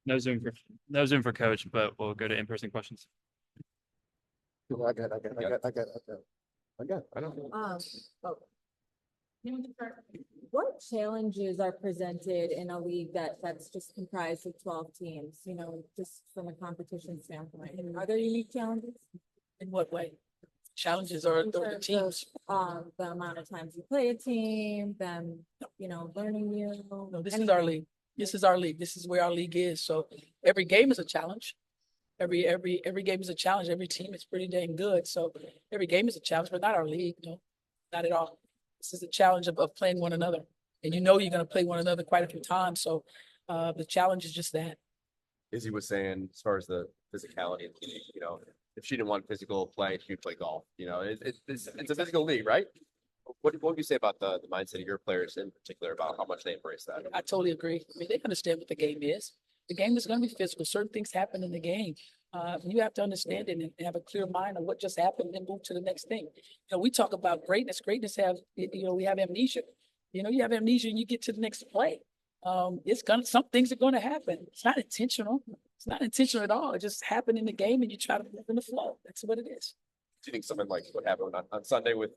No Zoom for coach, but we'll go to in-person questions. I don't. Oh. What challenges are presented in a league that's just comprised of 12 teams, just from a competition standpoint? Are there unique challenges? In what way? Challenges or the teams? The amount of times you play a team, them, learning you. No, this is our league. This is our league. This is where our league is. So every game is a challenge. Every game is a challenge. Every team is pretty dang good. So every game is a challenge, but not our league. No, not at all. This is the challenge of playing one another. And you're going to play one another quite a few times. So the challenge is just that. Izzy was saying, as far as the physicality of the league, if she didn't want physical play, she would play golf. It's a physical league, right? What would you say about the mindset of your players in particular about how much they embrace that? I totally agree. I mean, they understand what the game is. The game is going to be physical. Certain things happen in the game. You have to understand it and have a clear mind of what just happened and move to the next thing. We talk about greatness. Greatness we have amnesia. You have amnesia and you get to the next play. Some things are going to happen. It's not intentional. It's not intentional at all. It just happened in the game and you try to move in the flow. That's what it is. Do you think something like what happened on Sunday with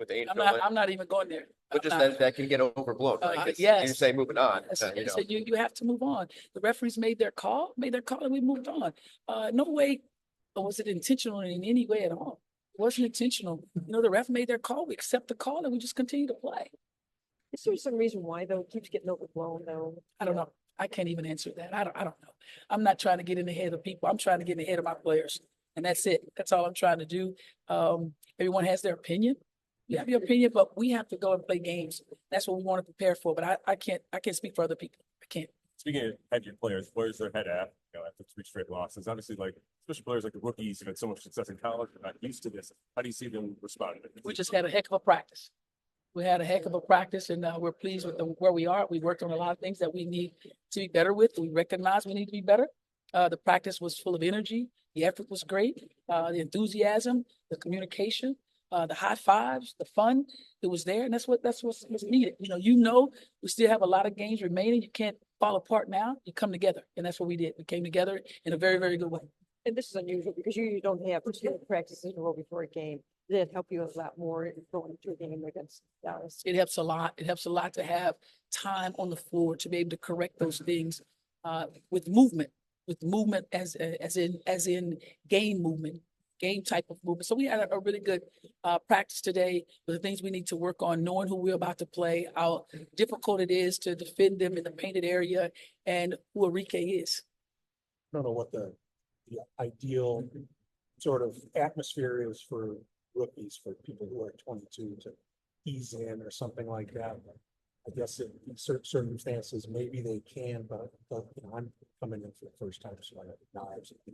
Angel? I'm not even going there. But just that can get overblown. Yes. You say moving on. You have to move on. The referees made their call, and we moved on. No way was it intentional in any way at all. It wasn't intentional. The ref made their call. We accept the call and we just continue to play. Is there some reason why though it keeps getting overblown though? I don't know. I can't even answer that. I don't know. I'm not trying to get in the head of people. I'm trying to get in the head of my players. And that's it. That's all I'm trying to do. Everyone has their opinion. You have your opinion, but we have to go and play games. That's what we want to prepare for. But I can't speak for other people. I can't. Speaking of head your players are head at, after 3 straight losses. Obviously, especially players like the rookies who've had so much success in college, they're not used to this. How do you see them responding? We just had a heck of a practice. We had a heck of a practice, and we're pleased with where we are. We worked on a lot of things that we need to be better with. We recognize we need to be better. The practice was full of energy. The effort was great. The enthusiasm, the communication, the high fives, the fun, it was there. And that's what's needed. We still have a lot of games remaining. You can't fall apart now. You come together. And that's what we did. We came together in a very, very good way. And this is unusual because you don't have 2 practices in a row before a game. Did it help you a lot more going into a game against Dallas? It helps a lot. It helps a lot to have time on the floor to be able to correct those things with movement as in game movement, game type of movement. So we had a really good practice today with the things we need to work on, knowing who we're about to play, how difficult it is to defend them in the painted area, and who Enrique is. I don't know what the ideal sort of atmosphere is for rookies, for people who are 22 to ease in or something like that. I guess in certain circumstances, maybe they can, but I'm coming in for the first time, so I acknowledge it.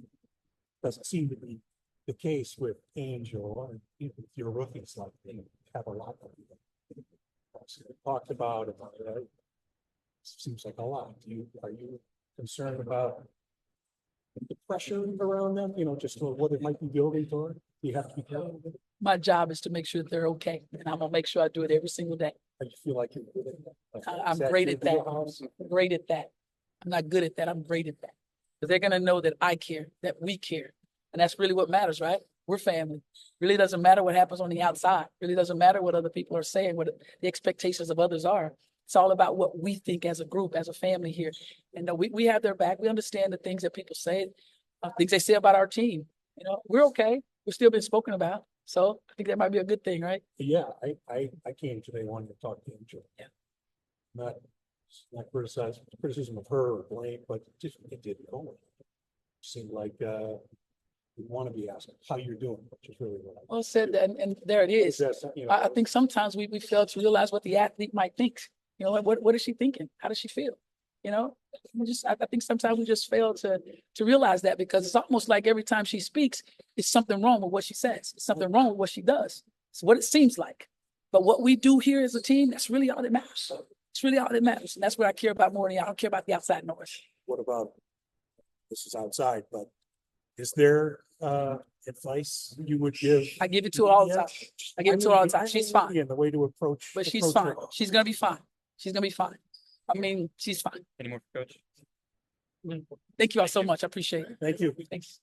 Doesn't seem to be the case with Angel, or if your rookies like they have a lot of them. Talked about it. Seems like a lot. Are you concerned about the pressure around them? Just what it might be building toward? You have to be careful. My job is to make sure that they're okay, and I'm gonna make sure I do it every single day. Do you feel like you're good at that? I'm great at that. I'm great at that. I'm not good at that. I'm great at that. Because they're gonna know that I care, that we care, and that's really what matters, right? We're family. Really doesn't matter what happens on the outside. Really doesn't matter what other people are saying, what the expectations of others are. It's all about what we think as a group, as a family here. And we have their back. We understand the things that people say, things they say about our team. We're okay. We're still being spoken about. So I think that might be a good thing, right? Yeah, I came today wanting to talk to Angel. Yeah. Not criticism of her or blame, but just it didn't go. It seemed like we want to be asked how you're doing, which is really what I well said, and there it is. I think sometimes we fail to realize what the athlete might think. What is she thinking? How does she feel? I think sometimes we just fail to realize that, because it's almost like every time she speaks, it's something wrong with what she says. It's something wrong with what she does. It's what it seems like. But what we do here as a team, that's really all that matters. It's really all that matters. And that's what I care about more than I don't care about the outside noise. What about, this is outside, but is there advice you would give? I give it to her all the time. I give it to her all the time. She's fine. Yeah, the way to approach. But she's fine. She's going to be fine. She's going to be fine. I mean, she's fine. Any more for Coach? Thank you all so much. I appreciate it. Thank you. Thanks.